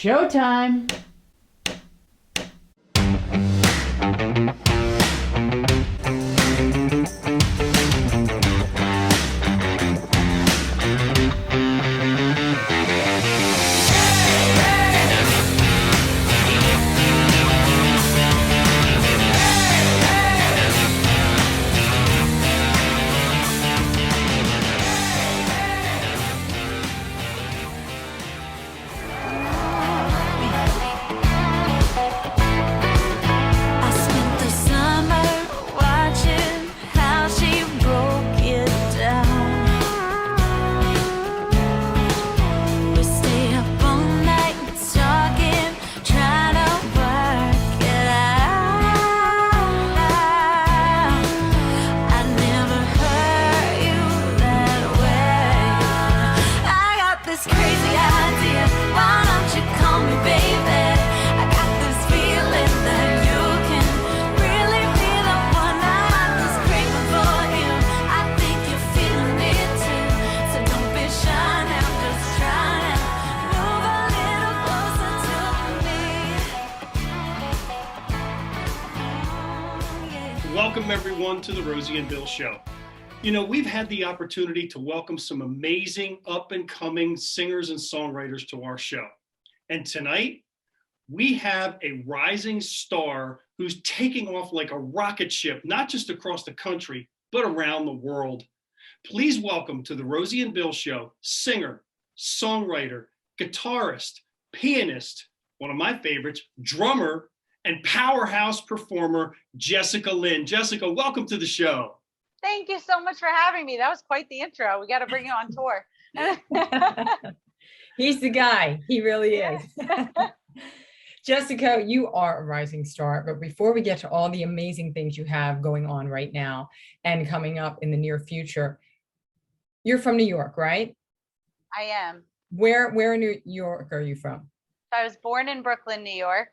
Showtime. Welcome everyone to the Rosie and Bill Show. You know, we've had the opportunity to welcome some amazing up and coming singers and songwriters to our show. And tonight we have a rising star who's taking off like a rocket ship, not just across the country, but around the world. Please welcome to the Rosie and Bill Show, singer, songwriter, guitarist, pianist, one of my favorites, drummer, and powerhouse performer, Jessica Lynn. Jessica, welcome to the show. Thank you so much for having me. That was quite the intro. We got to bring you on tour. He's the guy. He really is. Jessica, you are a rising star. But before we get to all the amazing things you have going on right now and coming up in the near future, you're from New York, right? I am. Where in New York are you from? I was born in Brooklyn, New York.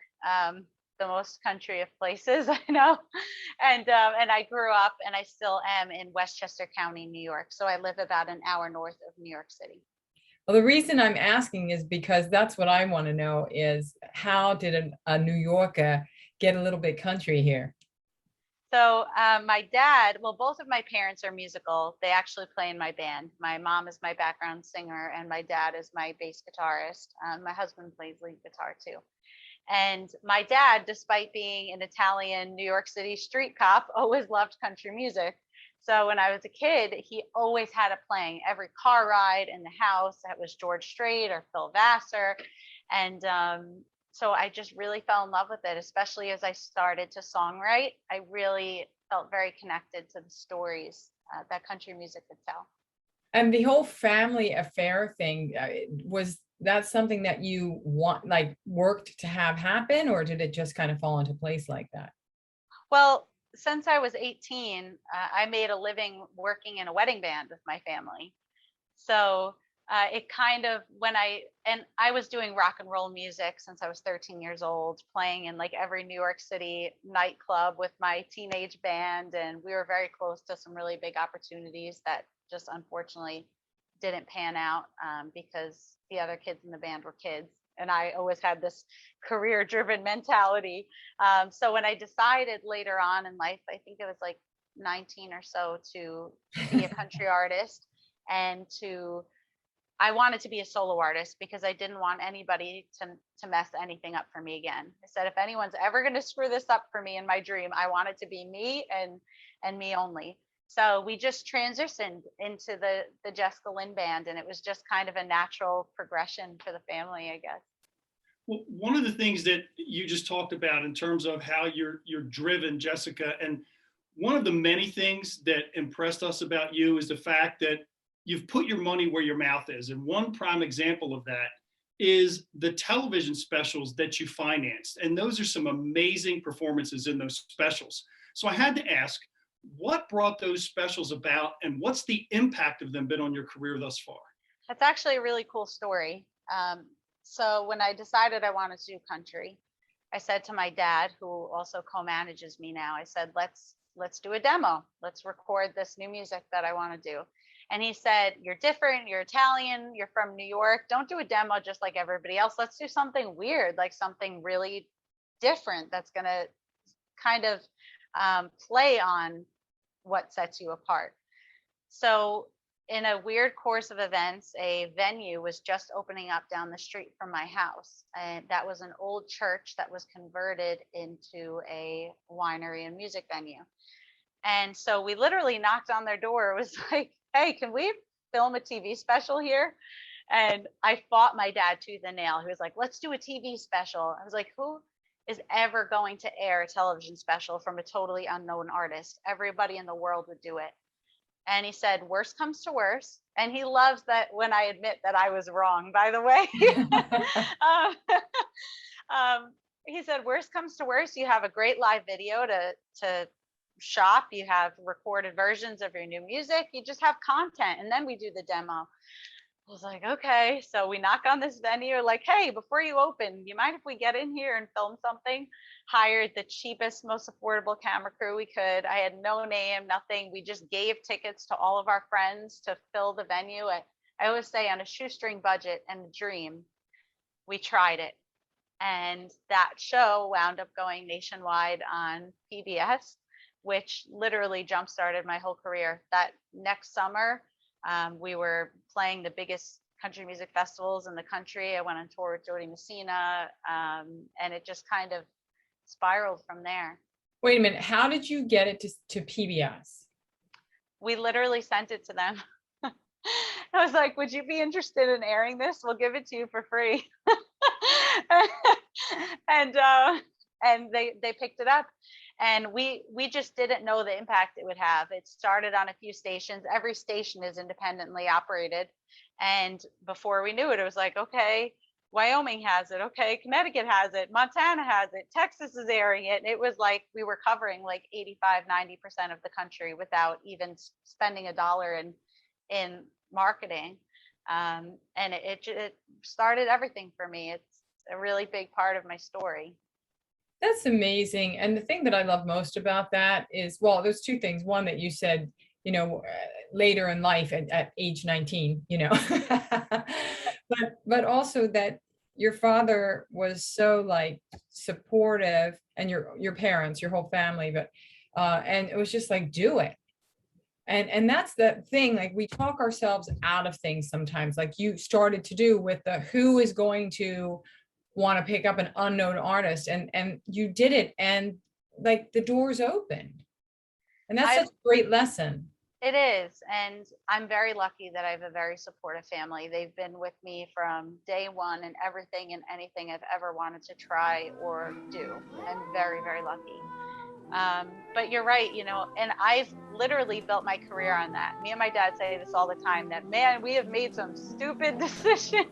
The most country of places I know, and I grew up, and I still am in Westchester County, New York. So I live about an hour north of New York City. Well, the reason I'm asking is because that's what I want to know is how did a New Yorker get a little bit country here? So my dad, well, both of my parents are musical. They actually play in my band. My mom is my background singer, and my dad is my bass guitarist. My husband plays lead guitar too. And my dad, despite being an Italian New York City street cop, always loved country music. So when I was a kid, he always had it playing every car ride in the house. That was George Strait or Phil Vassar. And so I just really fell in love with it, especially as I started to songwrite. I really felt very connected to the stories that country music could tell. And the whole family affair thing, was that something that you worked to have happen, or did it just kind of fall into place like that? Well, since I was 18, I made a living working in a wedding band with my family. So it kind of, I was doing rock and roll music since I was 13 years old, playing in like every New York City nightclub with my teenage band. And we were very close to some really big opportunities that just unfortunately didn't pan out because the other kids in the band were kids. And I always had this career driven mentality. So when I decided later on in life, I think it was like 19 or so, to be a country artist, and I wanted to be a solo artist because I didn't want anybody to mess anything up for me again. I said, if anyone's ever going to screw this up for me in my dream, I want it to be me and me only. So we just transitioned into the Jessica Lynn band, and it was just kind of a natural progression for the family, I guess. Well, one of the things that you just talked about in terms of how you're driven, Jessica, and one of the many things that impressed us about you is the fact that you've put your money where your mouth is. And one prime example of that is the television specials that you financed. And those are some amazing performances in those specials. So I had to ask, what brought those specials about, and what's the impact of them been on your career thus far? That's actually a really cool story. So when I decided I wanted to do country, I said to my dad, who also co-manages me now, I said, let's do a demo. Let's record this new music that I want to do. And he said, you're different, you're Italian, you're from New York. Don't do a demo just like everybody else. Let's do something weird, like something really different that's going to kind of play on what sets you apart. So in a weird course of events, a venue was just opening up down the street from my house. And that was an old church that was converted into a winery and music venue. And so we literally knocked on their door. It was like, hey, can we film a TV special here? And I fought my dad tooth and nail. He was like, let's do a TV special. I was like, who is ever going to air a television special from a totally unknown artist? Everybody in the world would do it. And he said, worst comes to worst. And he loves that when I admit that I was wrong, by the way. He said, worst comes to worst, you have a great live video to shop. You have recorded versions of your new music. You just have content. And then we do the demo. I was like, okay. So we knock on this venue, like, hey, before you open, you mind if we get in here and film something? Hired the cheapest, most affordable camera crew we could. I had no name, nothing. We just gave tickets to all of our friends to fill the venue. I always say on a shoestring budget and a dream. We tried it. And that show wound up going nationwide on PBS, which literally jump-started my whole career. That next summer, we were playing the biggest country music festivals in the country. I went on tour with Jody Messina, and it just kind of spiraled from there. Wait a minute. How did you get it to PBS? We literally sent it to them. I was like, would you be interested in airing this? We'll give it to you for free. And they picked it up. And we just didn't know the impact it would have. It started on a few stations. Every station is independently operated. And before we knew it, it was like, okay, Wyoming has it. Okay, Connecticut has it. Montana has it. Texas is airing it. And it was like we were covering like 85-90% of the country without even spending a dollar in marketing. And it started everything for me. It's a really big part of my story. That's amazing. And the thing that I love most about that is, well, there's two things. One, that you said, later in life at age 19, but also that your father was so like supportive, and your parents, your whole family, but and it was just like, do it. And that's the thing, like we talk ourselves out of things sometimes, like you started to do with the who is going to want to pick up an unknown artist, and you did it, and like the doors opened. And that's such a great lesson. It is. And I'm very lucky that I have a very supportive family. They've been with me from day one in everything and anything I've ever wanted to try or do. I'm very, very lucky. But you're right, and I've literally built my career on that. Me and my dad say this all the time, that, man, we have made some stupid decisions.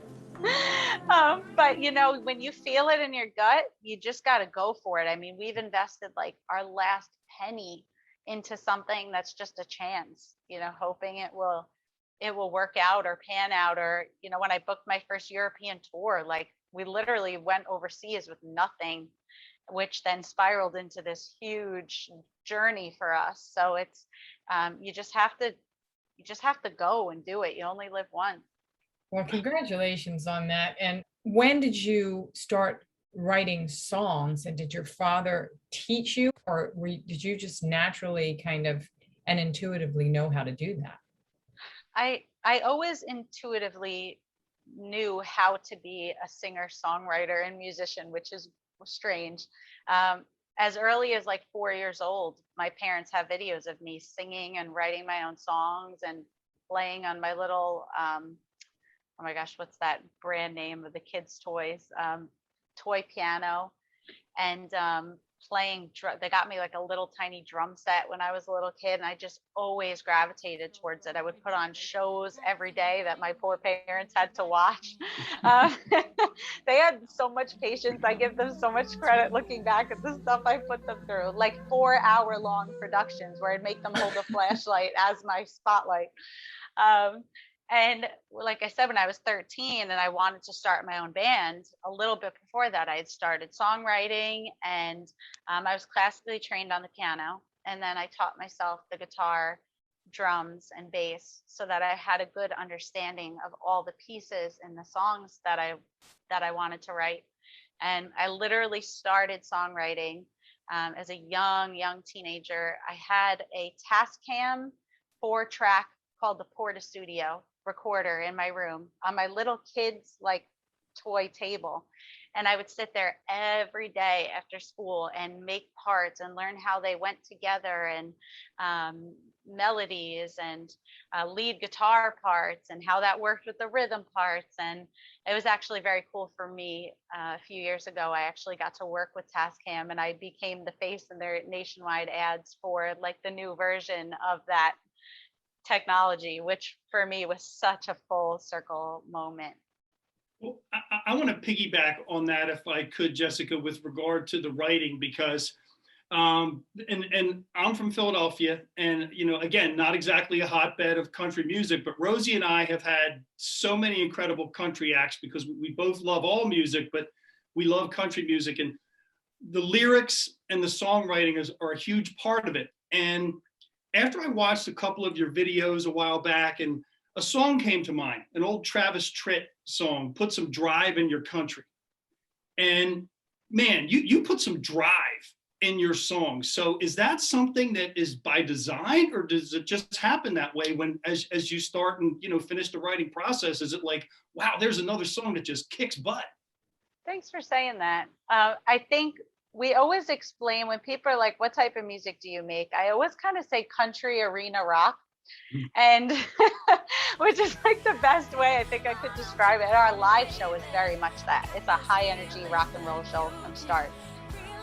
But when you feel it in your gut, you just got to go for it. I mean, we've invested like our last penny into something that's just a chance, hoping it will work out or pan out. Or, when I booked my first European tour, like we literally went overseas with nothing, which then spiraled into this huge journey for us. So it's, you just have to go and do it. You only live once. Well, congratulations on that. And when did you start writing songs? And did your father teach you, or did you just naturally kind of and intuitively know how to do that? I always intuitively knew how to be a singer, songwriter, and musician, which is strange. As early as like 4 years old, my parents have videos of me singing and writing my own songs and playing on my little oh my gosh, what's that brand name of the kids' toys? Toy piano, and playing. They got me like a little tiny drum set when I was a little kid, and I just always gravitated towards it. I would put on shows every day that my poor parents had to watch. They had so much patience. I give them so much credit looking back at the stuff I put them through, like 4-hour-long productions where I'd make them hold a flashlight as my spotlight. And like I said, when I was 13 and I wanted to start my own band, a little bit before that, I had started songwriting, and I was classically trained on the piano. And then I taught myself the guitar drums and bass so that I had a good understanding of all the pieces in the songs that I wanted to write. And I literally started songwriting as a young teenager. I had a Tascam 4-track called the Porta Studio recorder in my room on my little kid's like toy table. And I would sit there every day after school and make parts and learn how they went together, and melodies and lead guitar parts and how that worked with the rhythm parts. And it was actually very cool for me. A few years ago, I actually got to work with Tascam, and I became the face in their nationwide ads for like the new version of that technology, which for me was such a full circle moment. Well, I want to piggyback on that, if I could, Jessica, with regard to the writing, because and I'm from Philadelphia, and again, not exactly a hotbed of country music, but Rosie and I have had so many incredible country acts because we both love all music, but we love country music, and the lyrics and the songwriting are a huge part of it. And after I watched a couple of your videos a while back, and a song came to mind, an old Travis Tritt song, "Put Some Drive in Your Country." And man, you put some drive in your song. So is that something that is by design, or does it just happen that way when as you start and finish the writing process? Is it like, wow, there's another song that just kicks butt? Thanks for saying that. I think we always explain when people are like, what type of music do you make? I always kind of say country arena rock. And which is like the best way I think I could describe it. And our live show is very much that. It's a high energy rock and roll show from start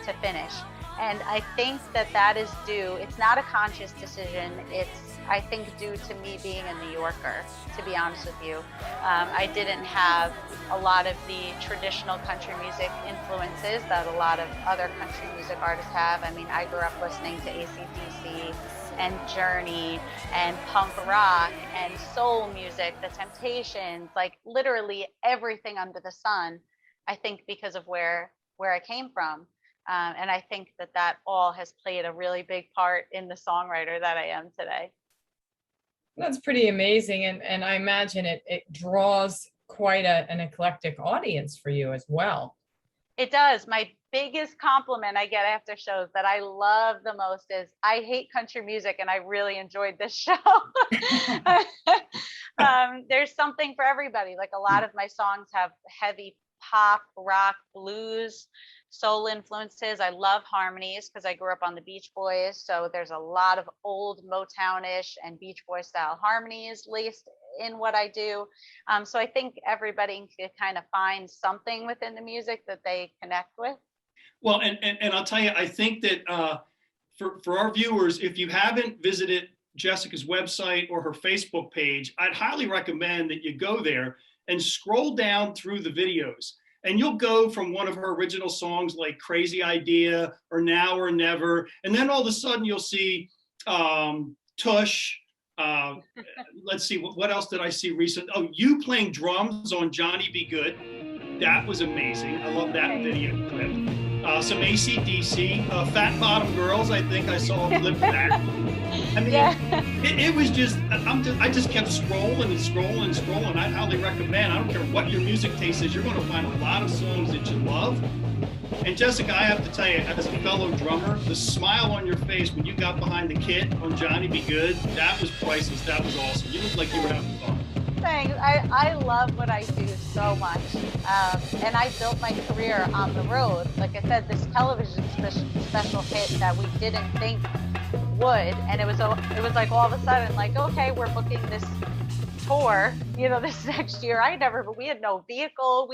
to finish. And I think that is due, it's not a conscious decision. It's, I think, due to me being a New Yorker, to be honest with you. I didn't have a lot of the traditional country music influences that a lot of other country music artists have. I mean, I grew up listening to AC/DC and Journey and punk rock and soul music, The Temptations, like literally everything under the sun, I think, because of where I came from. And I think that all has played a really big part in the songwriter that I am today. That's pretty amazing. And I imagine it draws quite an eclectic audience for you as well. It does. My biggest compliment I get after shows that I love the most is, I hate country music and I really enjoyed this show. There's something for everybody. Like a lot of my songs have heavy pop, rock, blues, soul influences. I love harmonies because I grew up on the Beach Boys. So there's a lot of old Motown-ish and Beach Boy style harmonies laced in what I do. So I think everybody can kind of find something within the music that they connect with. Well, and I'll tell you, I think that for our viewers, if you haven't visited Jessica's website or her Facebook page, I'd highly recommend that you go there and scroll down through the videos. And you'll go from one of her original songs like Crazy Idea or Now or Never. And then all of a sudden you'll see Tush. Let's see, what else did I see recently? Oh, you playing drums on Johnny Be Good. That was amazing. I love that video clip. Some AC/DC, Fat Bottom Girls. I think I saw a clip of that. I mean, yeah. it was just, I just kept scrolling and scrolling and scrolling. I highly recommend. I don't care what your music taste is. You're going to find a lot of songs that you love. And Jessica, I have to tell you, as a fellow drummer, the smile on your face when you got behind the kit on Johnny Be Good, that was priceless. That was awesome. You looked like you were having fun. Thanks. I love what I do so much. And I built my career on the road. Like I said, this television special hit that we didn't think would, and it was like all of a sudden, like, okay, we're booking this tour, this next year. We had no vehicle.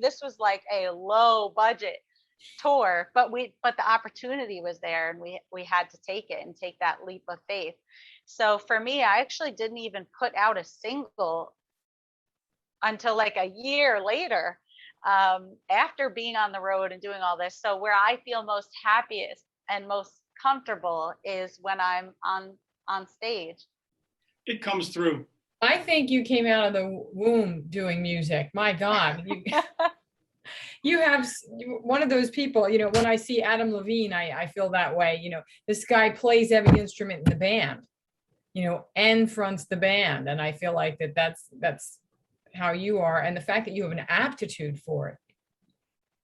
This was like a low budget tour, but the opportunity was there, and we had to take it and take that leap of faith. So for me, I actually didn't even put out a single until like a year later, after being on the road and doing all this. So where I feel most happiest and most comfortable is when I'm on stage. It comes through. I think you came out of the womb doing music. My God. You have one of those people, when I see Adam Levine, I feel that way. This guy plays every instrument in the band. and fronts the band. And I feel like that's how you are. And the fact that you have an aptitude for it,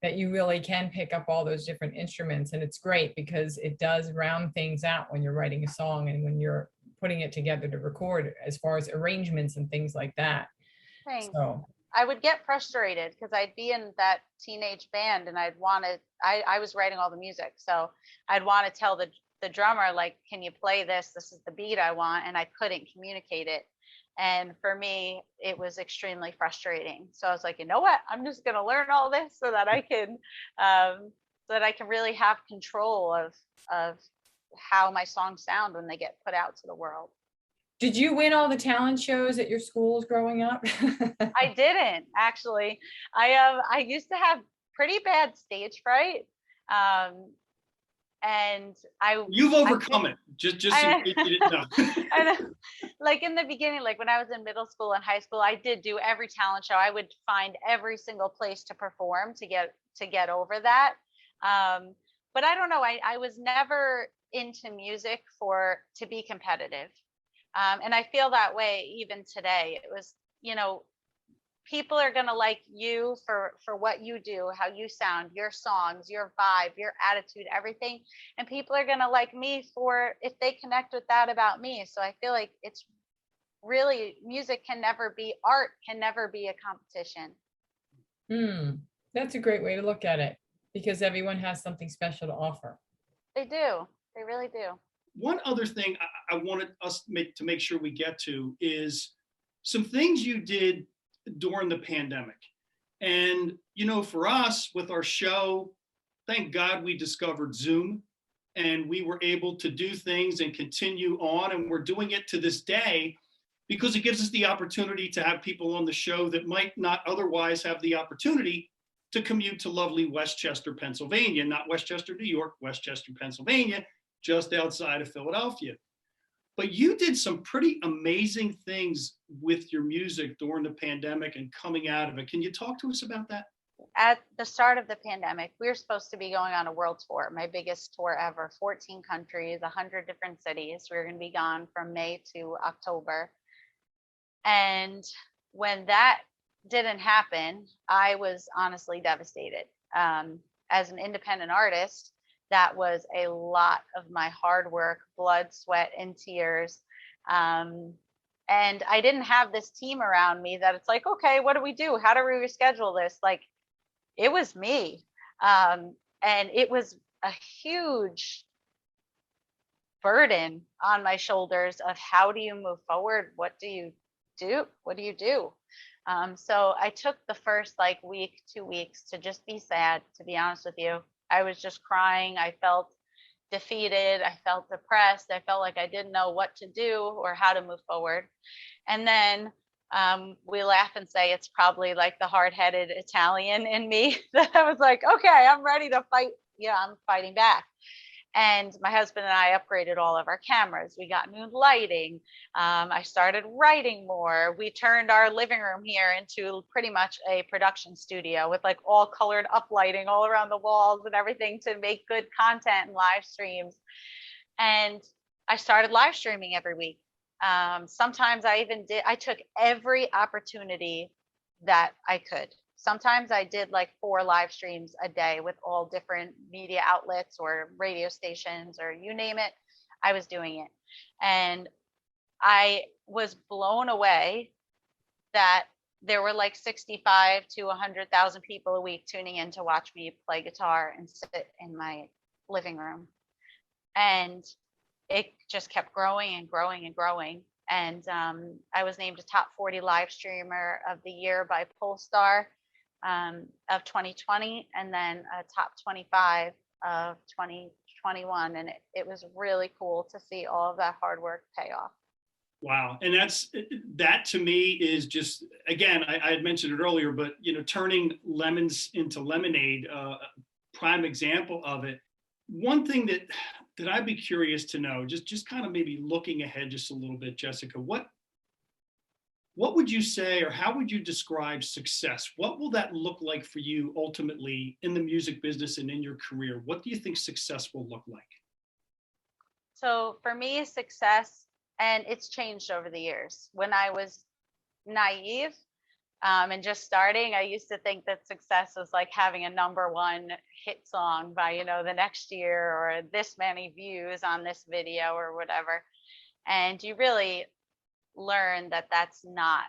that you really can pick up all those different instruments. And it's great because it does round things out when you're writing a song and when you're putting it together to record, as far as arrangements and things like that. Thanks. So I would get frustrated because I'd be in that teenage band and I was writing all the music. So I'd want to tell the drummer, like, can you play this? This is the beat I want. And I couldn't communicate it. And for me, it was extremely frustrating. So I was like, you know what? I'm just going to learn all this so that I can really have control of how my songs sound when they get put out to the world. did you win all the talent shows at your schools growing up? I didn't actually. I used to have pretty bad stage fright. And You've overcome it. Just so you didn't know. I know. Like in the beginning, like when I was in middle school and high school, I did do every talent show. I would find every single place to perform to get over that. But I don't know. I was never into music to be competitive. And I feel that way even today. It was, people are going to like you for what you do, how you sound, your songs, your vibe, your attitude, everything. And people are going to like me for if they connect with that about me. So I feel like it's really, art can never be a competition. That's a great way to look at it, because everyone has something special to offer. They do. They really do. One other thing I wanted us to make sure we get to is some things you did during the pandemic. And, for us with our show, thank God we discovered Zoom and we were able to do things and continue on. And we're doing it to this day because it gives us the opportunity to have people on the show that might not otherwise have the opportunity to commute to lovely Westchester, Pennsylvania, not Westchester, New York, Westchester, Pennsylvania, just outside of Philadelphia. But you did some pretty amazing things with your music during the pandemic and coming out of it. Can you talk to us about that? At the start of the pandemic, we were supposed to be going on a world tour, my biggest tour ever, 14 countries, 100 different cities. We were going to be gone from May to October. And when that didn't happen, I was honestly devastated. As an independent artist, that was a lot of my hard work, blood, sweat, and tears. And I didn't have this team around me that it's like, okay, what do we do? How do we reschedule this? Like, it was me. And it was a huge burden on my shoulders of how do you move forward? What do you do? What do you do? So I took the first week, 2 weeks to just be sad, to be honest with you. I was just crying. I felt defeated. I felt depressed. I felt like I didn't know what to do or how to move forward. And then we laugh and say it's probably like the hard-headed Italian in me that I was like, okay, I'm ready to fight. Yeah, I'm fighting back. And my husband and I upgraded all of our cameras. We got new lighting. I started writing more. We turned our living room here into pretty much a production studio with all colored up lighting all around the walls and everything to make good content and live streams. And I started live streaming every week. Sometimes I took every opportunity that I could. Sometimes I did 4 live streams a day with all different media outlets or radio stations or you name it, I was doing it. And I was blown away that there were 65 to 100,000 people a week tuning in to watch me play guitar and sit in my living room. And it just kept growing and growing and growing. And I was named a top 40 live streamer of the year by Polestar of 2020, and then a top 25 of 2021. And it was really cool to see all of that hard work pay off. Wow. And that to me is just, again, I had mentioned it earlier, but turning lemons into lemonade, prime example of it. One thing that I'd be curious to know, just kind of maybe looking ahead just a little bit, Jessica, what would you say, or how would you describe success? What will that look like for you ultimately in the music business and in your career? What do you think success will look like? So for me, success And it's changed over the years. When I was naive and just starting, I used to think that success was like having a #1 hit song by, the next year, or this many views on this video or whatever. And you really learn that that's not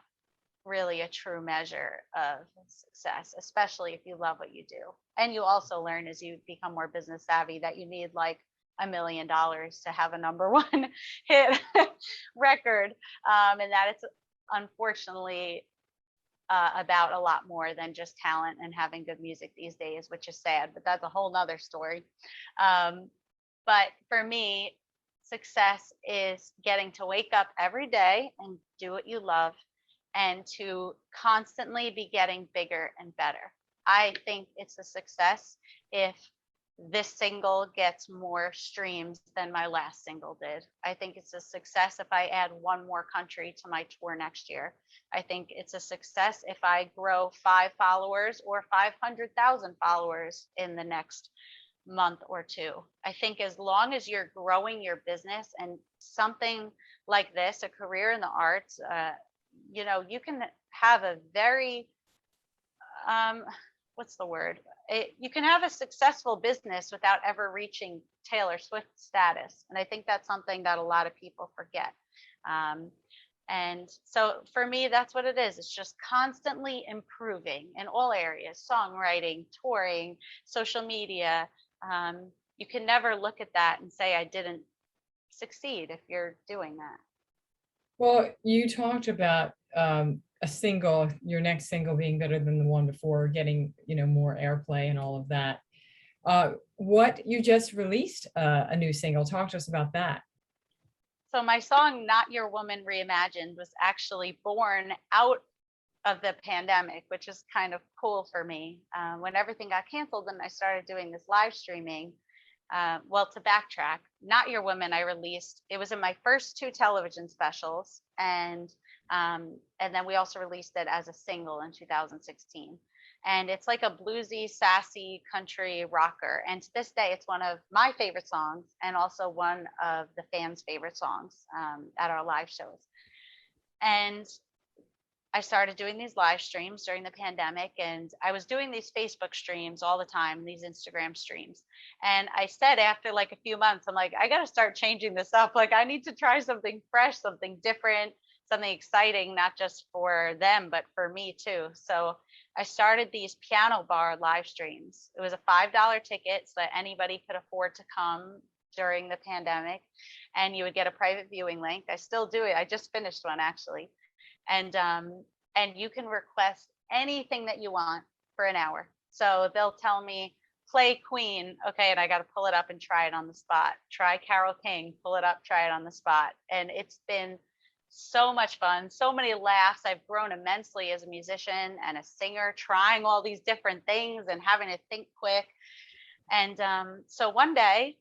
really a true measure of success, especially if you love what you do. And you also learn as you become more business savvy that you need like $1 million to have a #1 hit record, and that it's unfortunately about a lot more than just talent and having good music these days, which is sad, but that's a whole nother story. But for me, success is getting to wake up every day and do what you love, and to constantly be getting bigger and better. I think it's a success if this single gets more streams than my last single did. I think it's a success if I add one more country to my tour next year. I think it's a success if I grow 5 followers or 500,000 followers in the next month or 2. I think as long as you're growing your business, and something like this, a career in the arts, you can have a very, you can have a successful business without ever reaching Taylor Swift status. And I think that's something that a lot of people forget. And so for me, that's what it is. It's just constantly improving in all areas: songwriting, touring, social media. You can never look at that and say, I didn't succeed if you're doing that. Well, you talked about a single, your next single being better than the one before, getting, more airplay and all of that. What you just released a new single. Talk to us about that. So my song, Not Your Woman Reimagined, was actually born out of the pandemic, which is kind of cool for me. When everything got canceled and I started doing this live streaming, to backtrack, Not Your Woman, I released, it was in my first 2 television specials. And then we also released it as a single in 2016. And it's like a bluesy, sassy country rocker. And to this day, it's one of my favorite songs, and also one of the fans' favorite songs at our live shows. And I started doing these live streams during the pandemic, and I was doing these Facebook streams all the time, these Instagram streams. And I said, after like a few months, I'm like, I got to start changing this up. Like, I need to try something fresh, something different, something exciting, not just for them, but for me too. So I started these piano bar live streams. It was a $5 ticket so that anybody could afford to come during the pandemic, and you would get a private viewing link. I still do it. I just finished one actually. And you can request anything that you want for an hour. So they'll tell me, play Queen. Okay. And I got to pull it up and try it on the spot. Try Carole King, pull it up, try it on the spot. And it's been so much fun, so many laughs. I've grown immensely as a musician and a singer, trying all these different things and having to think quick. And so one day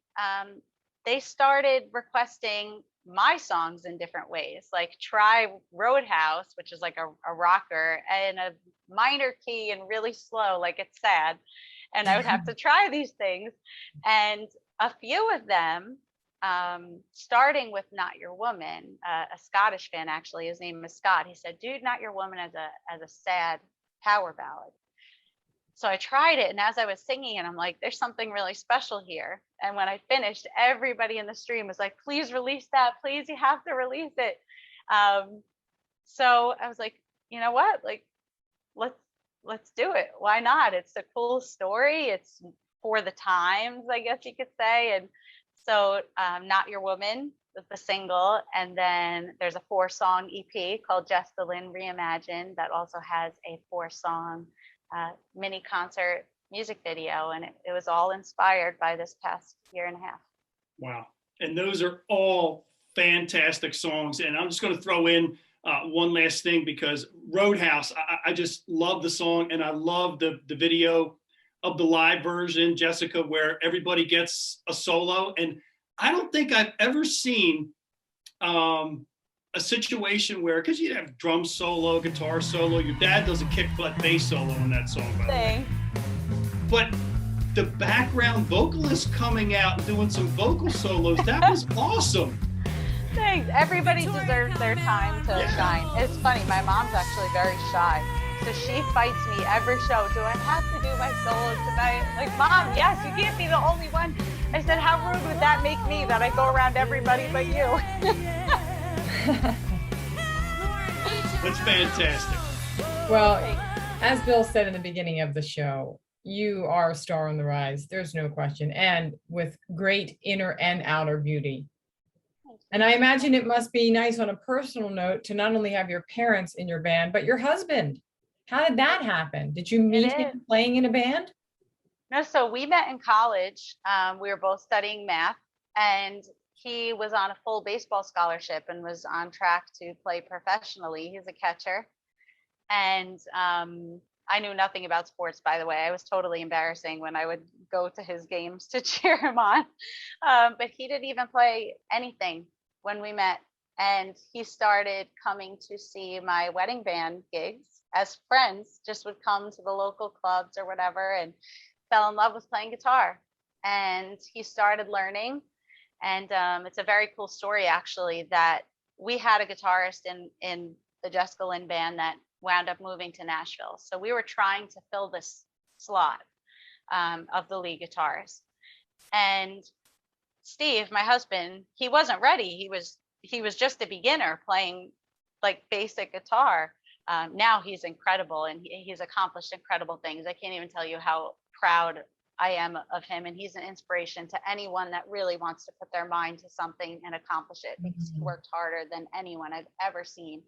they started requesting my songs in different ways, like try Roadhouse, which is like a rocker, and a minor key and really slow, like it's sad. And I would have to try these things. And a few of them, starting with Not Your Woman, a Scottish fan, actually, his name is Scott. He said, dude, Not Your Woman as a sad power ballad. So I tried it, and as I was singing it, I'm like, there's something really special here. And when I finished, everybody in the stream was like, please release that. Please, you have to release it. So I was like, you know what? Like, let's do it. Why not? It's a cool story. It's for the times, I guess you could say. And so Not Your Woman was the single. And then there's a 4-song EP called Just the Lynn Reimagined that also has a 4-song mini concert music video. And it was all inspired by this past year and a half. Wow. And those are all fantastic songs. And I'm just going to throw in one last thing, because Roadhouse, I just love the song, and I love the video of the live version, Jessica, where everybody gets a solo. And I don't think I've ever seen a situation where, because you have drum solo, guitar solo, your dad does a kick butt bass solo in that song, by the way. But the background vocalist coming out and doing some vocal solos, that was awesome. Thanks. Everybody deserves their time to shine. It's funny. My mom's actually very shy. So she fights me every show. Do I have to do my solo tonight? Like, Mom, yes, you can't be the only one. I said, how rude would that make me that I go around everybody but you? That's fantastic. Well, as Bill said in the beginning of the show, you are a star on the rise. There's no question. And with great inner and outer beauty. And I imagine it must be nice on a personal note to not only have your parents in your band, but your husband. How did that happen? Did you meet him playing in a band? No, so we met in college. We were both studying math, and he was on a full baseball scholarship and was on track to play professionally. He's a catcher. And I knew nothing about sports, by the way. I was totally embarrassing when I would go to his games to cheer him on. But he didn't even play anything when we met. And he started coming to see my wedding band gigs as friends, just would come to the local clubs or whatever, and fell in love with playing guitar. And he started learning. And it's a very cool story, actually, that we had a guitarist in the Jessica Lynn band that wound up moving to Nashville. So we were trying to fill this slot of the lead guitarist. And Steve, my husband, he wasn't ready. He was just a beginner playing like basic guitar. Now he's incredible, and he's accomplished incredible things. I can't even tell you how proud I am of him, and he's an inspiration to anyone that really wants to put their mind to something and accomplish it, because he worked harder than anyone I've ever seen.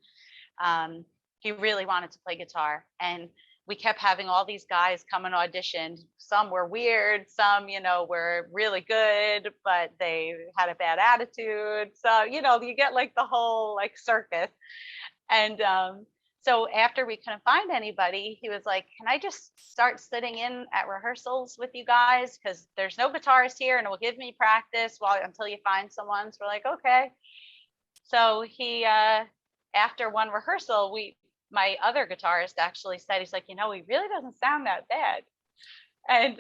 He really wanted to play guitar, and we kept having all these guys come and audition. Some were weird, some, were really good, but they had a bad attitude. So, you get like the whole like circus. And so after we couldn't find anybody, he was like, can I just start sitting in at rehearsals with you guys? Because there's no guitarist here, and it will give me practice until you find someone. So we're like, okay. So he, after one rehearsal, my other guitarist actually said, he's like, he really doesn't sound that bad. And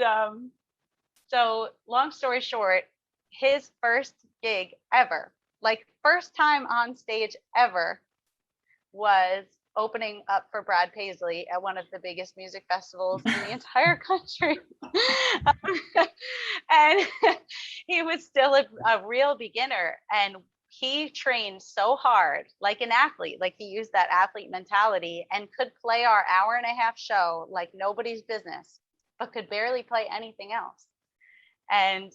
so long story short, his first gig ever, like first time on stage ever, was opening up for Brad Paisley at one of the biggest music festivals in the entire country. And he was still a real beginner, and he trained so hard, like an athlete, like he used that athlete mentality, and could play our hour-and-a-half show like nobody's business, but could barely play anything else. And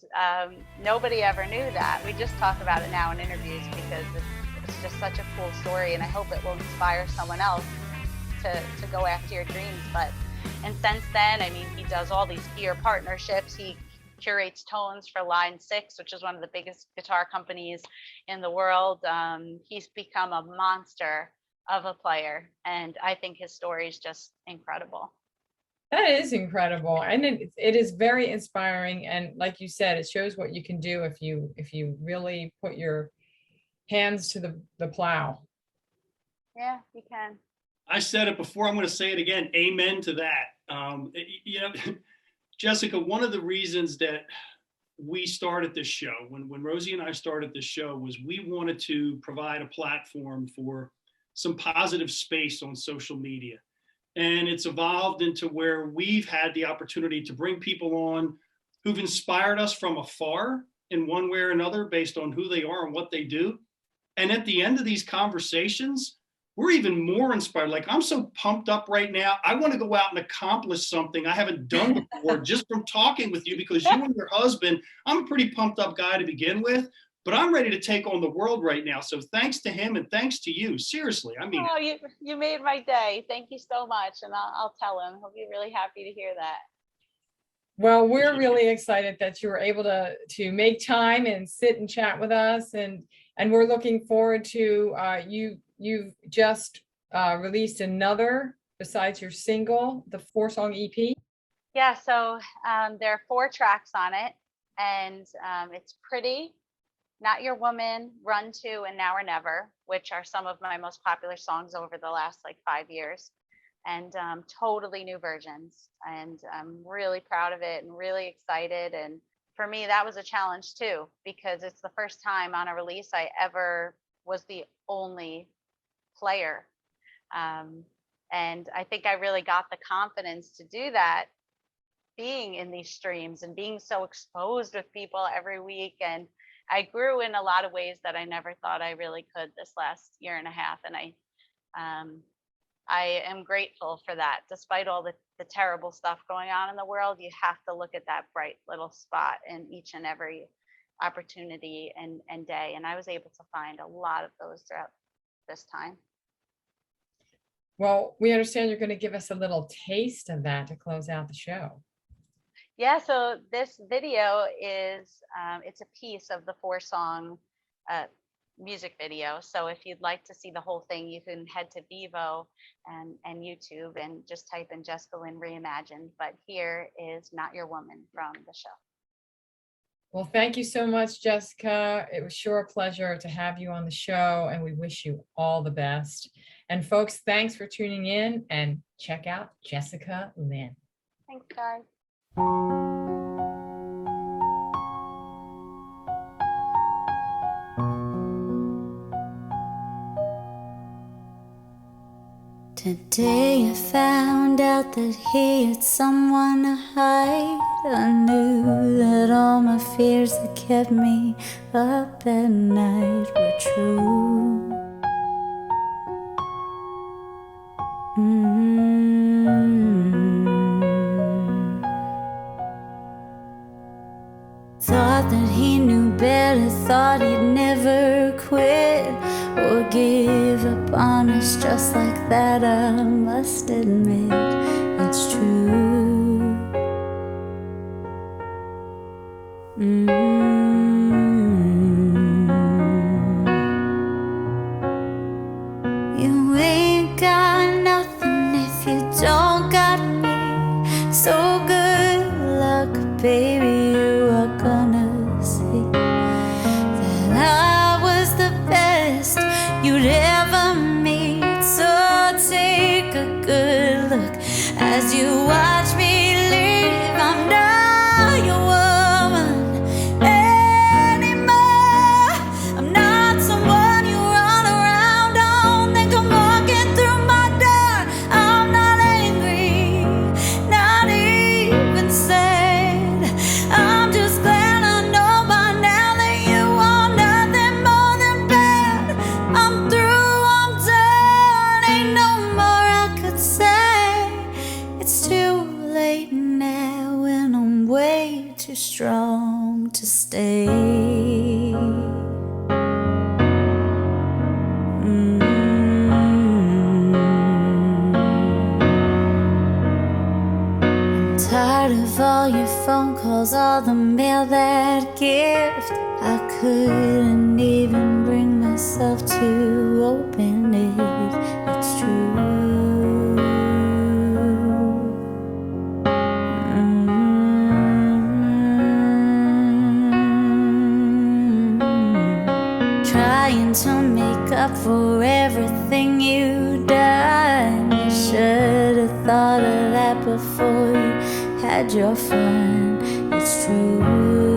nobody ever knew that. We just talk about it now in interviews because it's just such a cool story, and I hope it will inspire someone else to go after your dreams. And since then, I mean, he does all these gear partnerships. He curates tones for Line 6, which is one of the biggest guitar companies in the world. He's become a monster of a player, and I think his story is just incredible. That is incredible, and it is very inspiring. And like you said, it shows what you can do if you really put your hands to the plow. Yeah, you can. I said it before, I'm going to say it again. Amen to that. Jessica, one of the reasons that we started this show, when Rosie and I started this show, was we wanted to provide a platform for some positive space on social media. And it's evolved into where we've had the opportunity to bring people on who've inspired us from afar in one way or another based on who they are and what they do. And at the end of these conversations, we're even more inspired. Like, I'm so pumped up right now. I want to go out and accomplish something I haven't done before just from talking with you, because you and your husband, I'm a pretty pumped up guy to begin with, but I'm ready to take on the world right now. So thanks to him and thanks to you. Seriously, I mean. Oh, you made my day. Thank you so much. And I'll tell him. He'll be really happy to hear that. Well, we're really excited that you were able to make time and sit and chat with us. And we're looking forward to you've just released another, besides your single, the 4-song EP. Yeah, so there are 4 tracks on it, and it's Pretty, Not Your Woman, Run To, and Now or Never, which are some of my most popular songs over the last 5 years, and totally new versions. And I'm really proud of it and really excited. And for me, that was a challenge too, because it's the first time on a release I ever was the only player. And I think I really got the confidence to do that, being in these streams and being so exposed with people every week. And I grew in a lot of ways that I never thought I really could this last year and a half. And I am grateful for that. Despite all the terrible stuff going on in the world, you have to look at that bright little spot in each and every opportunity and day. And I was able to find a lot of those throughout this time. Well, we understand you're going to give us a little taste of that to close out the show. Yeah, so this video is, it's a piece of the 4-song music video. So if you'd like to see the whole thing, you can head to Vivo and YouTube and just type in Jessica Lynn Reimagined. But here is Not Your Woman from the show. Well, thank you so much, Jessica. It was sure a pleasure to have you on the show, and we wish you all the best. And folks, thanks for tuning in, and check out Jessica Lynn. Thanks, guys. Today I found out that he had someone to hide. I knew that all my fears that kept me up at night were true. Thought that he knew better, thought he'd never quit or give up on us. Just like that, I must admit it's true. You ain't got nothing if you don't got me. So good luck, baby, you are gonna see that I was the best you'd ever meet. So take a good look as you watch me leave. I'm not your woman anymore. I'm not someone you run around on. Think I'm walking through my door. I'm not angry, not even sad. I'm just glad I know by now that you want nothing more than bad. I'm through, I'm done, ain't no more I could say. It's too late now and I'm way too strong to stay. Tired of all your phone calls, all the mail, that gift. I couldn't even bring myself to open it. It's true. Trying to make up for everything you done. You should have thought of that before you had your fun. It's true.